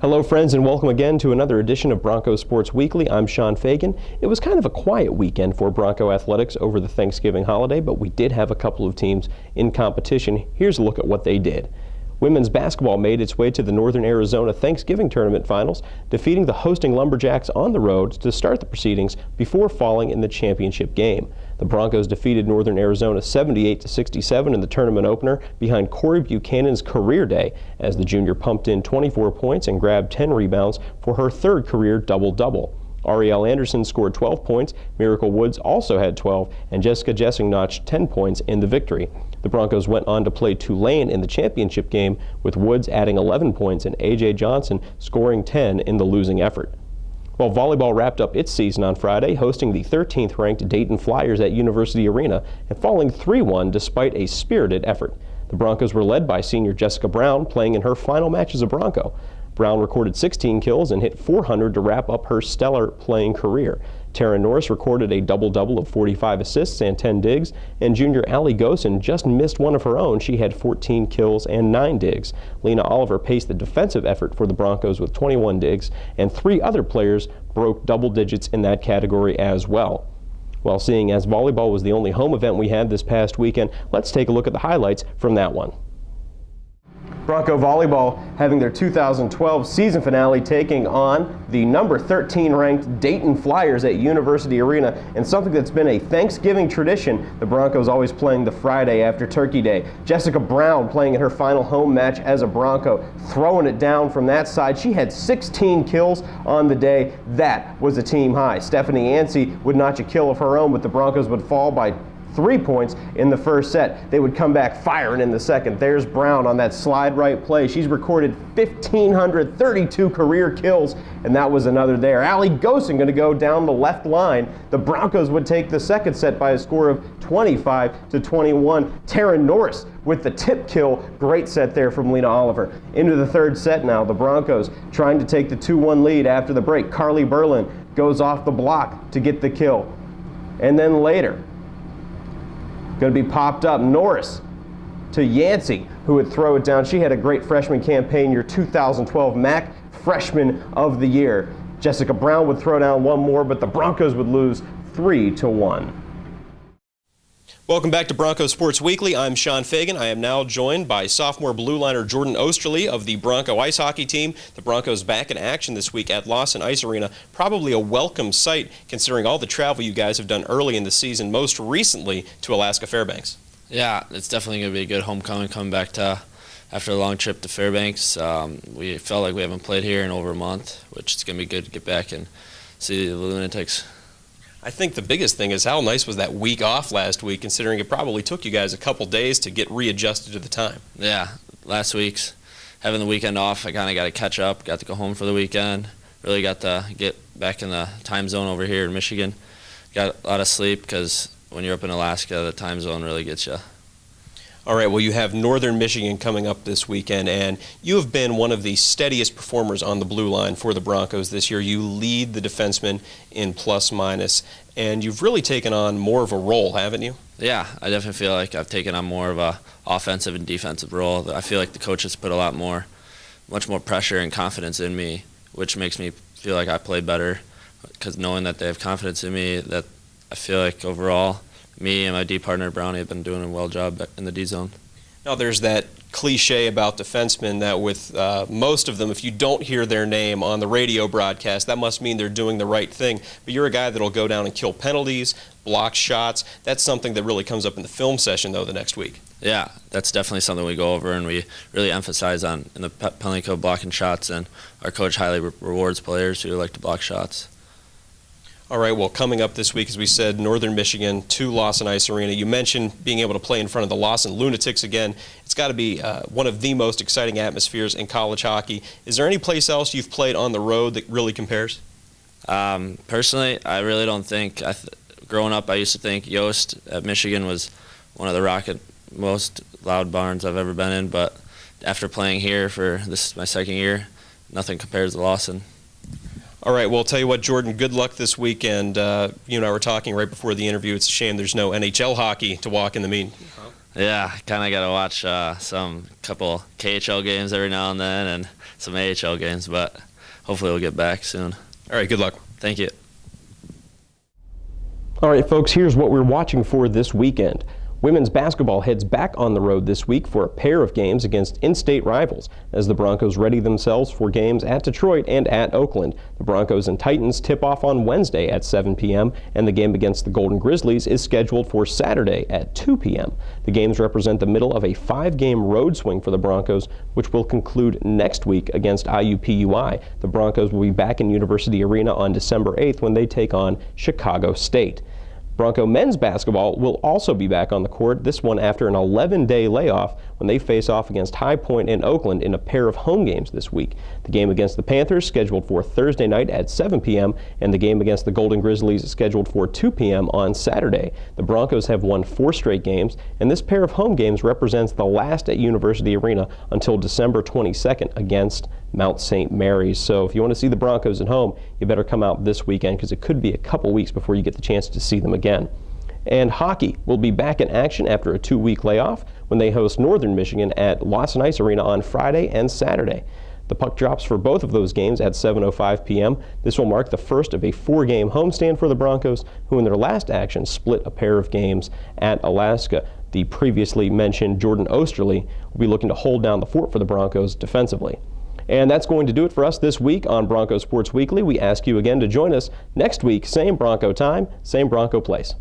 Hello friends, and welcome again to another edition of Bronco Sports Weekly. I'm Sean Fagan. It was kind of a quiet weekend for Bronco athletics over the Thanksgiving holiday, but we did have a couple of teams in competition. Here's a look at what they did. Women's basketball made its way to the Northern Arizona Thanksgiving Tournament Finals, defeating the hosting Lumberjacks on the road to start the proceedings before falling in the championship game. The Broncos defeated Northern Arizona 78-67 in the tournament opener behind Corey Buchanan's career day as the junior pumped in 24 points and grabbed 10 rebounds for her third career double-double. Arielle Anderson scored 12 points, Miracle Woods also had 12, and Jessica Jessing notched 10 points in the victory. The Broncos went on to play Tulane in the championship game, with Woods adding 11 points and A.J. Johnson scoring 10 in the losing effort. Well, volleyball wrapped up its season on Friday, hosting the 13th-ranked Dayton Flyers at University Arena and falling 3-1 despite a spirited effort. The Broncos were led by senior Jessica Brown, playing in her final match as a Bronco. Brown recorded 16 kills and hit 400 to wrap up her stellar playing career. Tara Norris recorded a double-double of 45 assists and 10 digs, and junior Allie Gosen just missed one of her own. She had 14 kills and 9 digs. Lena Oliver paced the defensive effort for the Broncos with 21 digs, and 3 other players broke double digits in that category as well. Well, seeing as volleyball was the only home event we had this past weekend, let's take a look at the highlights from that one. Bronco volleyball having their 2012 season finale, taking on the number 13 ranked Dayton Flyers at University Arena, and something that's been a Thanksgiving tradition, the Broncos always playing the Friday after Turkey Day. Jessica Brown playing in her final home match as a Bronco, throwing it down from that side. She had 16 kills on the day. That was a team high. Stephanie Yancey would notch a kill of her own, but the Broncos would fall by 3 points in the first set. They would come back firing in the second. There's Brown on that slide right play. She's recorded 1,532 career kills, and that was another there. Allie Gosen going to go down the left line. The Broncos would take the second set by a score of 25-21. Tara Norris with the tip kill. Great set there from Lena Oliver. Into the third set now. The Broncos trying to take the 2-1 lead after the break. Carly Berlin goes off the block to get the kill. And then later, going to be popped up. Norris to Yancey, who would throw it down. She had a great freshman campaign, your 2012 MAC Freshman of the Year. Jessica Brown would throw down one more, but the Broncos would lose 3-1. Welcome back to Bronco Sports Weekly. I'm Sean Fagan. I am now joined by sophomore blue liner Jordan Oesterle of the Bronco ice hockey team. The Broncos back in action this week at Lawson Ice Arena. Probably a welcome sight considering all the travel you guys have done early in the season, most recently to Alaska Fairbanks. Yeah, it's definitely going to be a good homecoming coming back to after a long trip to Fairbanks. We felt like we haven't played here in over a month, which is going to be good to get back and see the Lunatics. I think the biggest thing is how nice was that week off last week, considering it probably took you guys a couple days to get readjusted to the time. Yeah, last week's having the weekend off, I kind of got to catch up, got to go home for the weekend, really got to get back in the time zone over here in Michigan. Got a lot of sleep because when you're up in Alaska, the time zone really gets you. All right, well, you have Northern Michigan coming up this weekend, and you have been one of the steadiest performers on the blue line for the Broncos this year. You lead the defensemen in plus-minus, and you've really taken on more of a role, haven't you? Yeah, I definitely feel like I've taken on more of a offensive and defensive role. I feel like the coaches put much more pressure and confidence in me, which makes me feel like I play better, because knowing that they have confidence in me, that I feel like overall, me and my D partner Brownie have been doing a well job in the D zone. Now there's that cliche about defensemen that with most of them, if you don't hear their name on the radio broadcast, that must mean they're doing the right thing. But you're a guy that'll go down and kill penalties, block shots. That's something that really comes up in the film session, though, the next week. Yeah, that's definitely something we go over and we really emphasize on in the penalty kill, blocking shots, and our coach highly rewards players who like to block shots. All right, well, coming up this week, as we said, Northern Michigan to Lawson Ice Arena. You mentioned being able to play in front of the Lawson Lunatics again. It's got to be one of the most exciting atmospheres in college hockey. Is there any place else you've played on the road that really compares? Personally, I really don't think. Growing up, I used to think Yost at Michigan was one of the most loud barns I've ever been in, but after playing here for this is my second year, nothing compares to Lawson. All right, well, I'll tell you what, Jordan, good luck this weekend. You and I were talking right before the interview. It's a shame there's no NHL hockey to walk in the mean. Yeah, kind of got to watch some couple KHL games every now and then and some AHL games, but hopefully we'll get back soon. All right, good luck. Thank you. All right, folks, here's what we're watching for this weekend. Women's basketball heads back on the road this week for a pair of games against in-state rivals as the Broncos ready themselves for games at Detroit and at Oakland. The Broncos and Titans tip off on Wednesday at 7 p.m. and the game against the Golden Grizzlies is scheduled for Saturday at 2 p.m. The games represent the middle of a 5-game road swing for the Broncos, which will conclude next week against IUPUI. The Broncos will be back in University Arena on December 8th when they take on Chicago State. Bronco men's basketball will also be back on the court, this one after an 11-day layoff when they face off against High Point and Oakland in a pair of home games this week. The game against the Panthers scheduled for Thursday night at 7 p.m. and the game against the Golden Grizzlies is scheduled for 2 p.m. on Saturday. The Broncos have won 4 straight games, and this pair of home games represents the last at University Arena until December 22nd against Mount St. Mary's. So if you want to see the Broncos at home, you better come out this weekend because it could be a couple weeks before you get the chance to see them again. And hockey will be back in action after a 2-week layoff when they host Northern Michigan at Lawson Ice Arena on Friday and Saturday. The puck drops for both of those games at 7:05 p.m. This will mark the first of a 4-game homestand for the Broncos, who in their last action split a pair of games at Alaska. The previously mentioned Jordan Oesterle will be looking to hold down the fort for the Broncos defensively. And that's going to do it for us this week on Bronco Sports Weekly. We ask you again to join us next week, same Bronco time, same Bronco place.